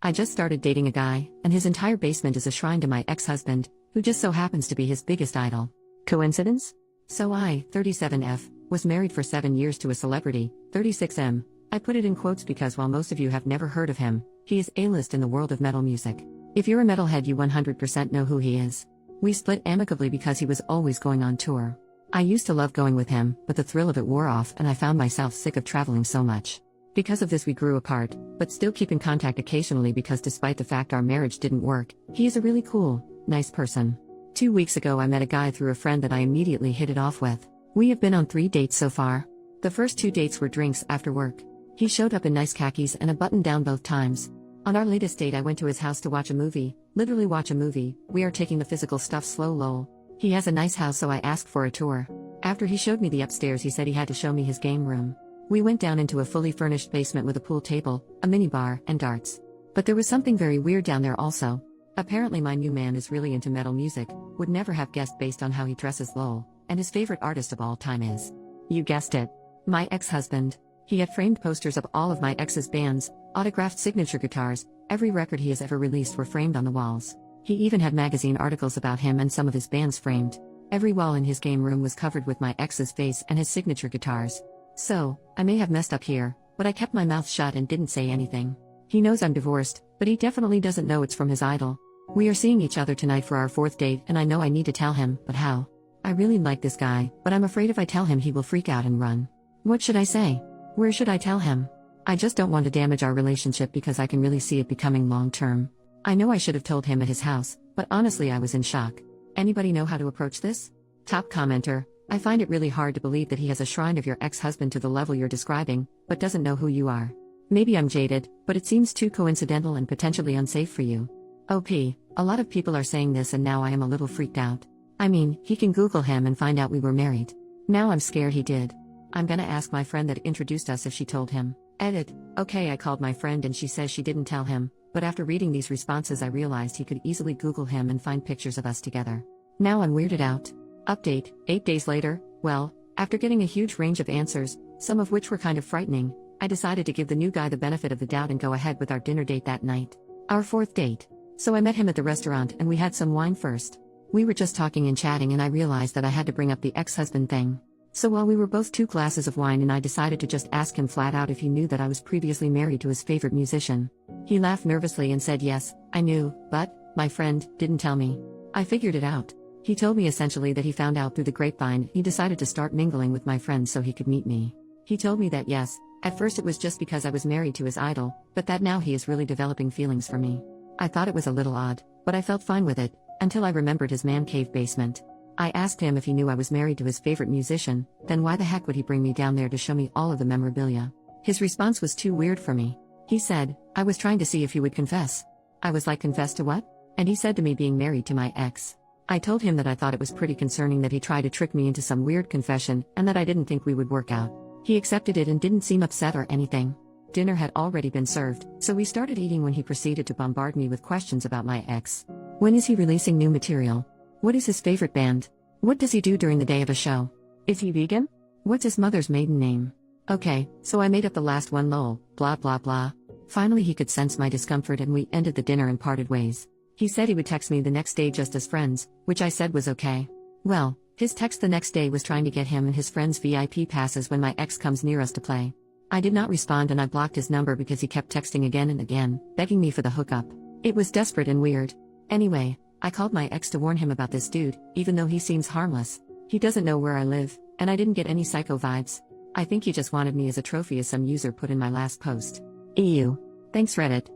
I just started dating a guy, and his entire basement is a shrine to my ex-husband, who just so happens to be his biggest idol. Coincidence? So I, 37F, was married for 7 years to a celebrity, 36M. I put it in quotes because while most of you have never heard of him, he is A-list in the world of metal music. If you're a metalhead, you 100% know who he is. We split amicably because he was always going on tour. I used to love going with him, but the thrill of it wore off and I found myself sick of traveling so much. Because of this we grew apart, but still keep in contact occasionally because despite the fact our marriage didn't work, he is a really cool, nice person. 2 weeks ago I met a guy through a friend that I immediately hit it off with. We have been on 3 dates so far. The first 2 dates were drinks after work. He showed up in nice khakis and a button down both times. On our latest date I went to his house to watch a movie, literally watch a movie. We are taking the physical stuff slow lol. He has a nice house so I asked for a tour. After he showed me the upstairs he said he had to show me his game room. We went down into a fully furnished basement with a pool table, a minibar, and darts. But there was something very weird down there also. Apparently my new man is really into metal music, would never have guessed based on how he dresses lol, and his favorite artist of all time is, you guessed it, my ex-husband. He had framed posters of all of my ex's bands, autographed signature guitars, every record he has ever released were framed on the walls. He even had magazine articles about him and some of his bands framed. Every wall in his game room was covered with my ex's face and his signature guitars. So, I may have messed up here, but I kept my mouth shut and didn't say anything. He knows I'm divorced, but he definitely doesn't know it's from his idol. We are seeing each other tonight for our 4th date and I know I need to tell him, but how? I really like this guy, but I'm afraid if I tell him he will freak out and run. What should I say? Where should I tell him? I just don't want to damage our relationship because I can really see it becoming long-term. I know I should have told him at his house, but honestly I was in shock. Anybody know how to approach this? Top commenter, I find it really hard to believe that he has a shrine of your ex-husband to the level you're describing, but doesn't know who you are. Maybe I'm jaded, but it seems too coincidental and potentially unsafe for you. OP, a lot of people are saying this and now I am a little freaked out. I mean, he can Google him and find out we were married. Now I'm scared he did. I'm gonna ask my friend that introduced us if she told him. Edit. Okay, I called my friend and she says she didn't tell him, but after reading these responses I realized he could easily Google him and find pictures of us together. Now I'm weirded out. Update, 8 days later. Well, after getting a huge range of answers, some of which were kind of frightening, I decided to give the new guy the benefit of the doubt and go ahead with our dinner date that night. Our 4th date. So I met him at the restaurant and we had some wine first. We were just talking and chatting and I realized that I had to bring up the ex-husband thing. So while we were both 2 glasses of wine and I decided to just ask him flat out if he knew that I was previously married to his favorite musician. He laughed nervously and said yes, I knew, but, my friend, didn't tell me. I figured it out. He told me essentially that he found out through the grapevine he decided to start mingling with my friends so he could meet me. He told me that yes, at first it was just because I was married to his idol, but that now he is really developing feelings for me. I thought it was a little odd, but I felt fine with it, until I remembered his man cave basement. I asked him if he knew I was married to his favorite musician, then why the heck would he bring me down there to show me all of the memorabilia? His response was too weird for me. He said, I was trying to see if you would confess. I was like, confess to what? And he said to me being married to my ex. I told him that I thought it was pretty concerning that he tried to trick me into some weird confession and that I didn't think we would work out. He accepted it and didn't seem upset or anything. Dinner had already been served, so we started eating when he proceeded to bombard me with questions about my ex. When is he releasing new material? What is his favorite band? What does he do during the day of a show? Is he vegan? What's his mother's maiden name? Okay, so I made up the last one lol, blah blah blah. Finally he could sense my discomfort and we ended the dinner and parted ways. He said he would text me the next day just as friends, which I said was okay. Well, his text the next day was trying to get him and his friends VIP passes when my ex comes near us to play. I did not respond and I blocked his number because he kept texting again and again, begging me for the hookup. It was desperate and weird. Anyway, I called my ex to warn him about this dude, even though he seems harmless. He doesn't know where I live, and I didn't get any psycho vibes. I think he just wanted me as a trophy as some user put in my last post. EU. Thanks Reddit.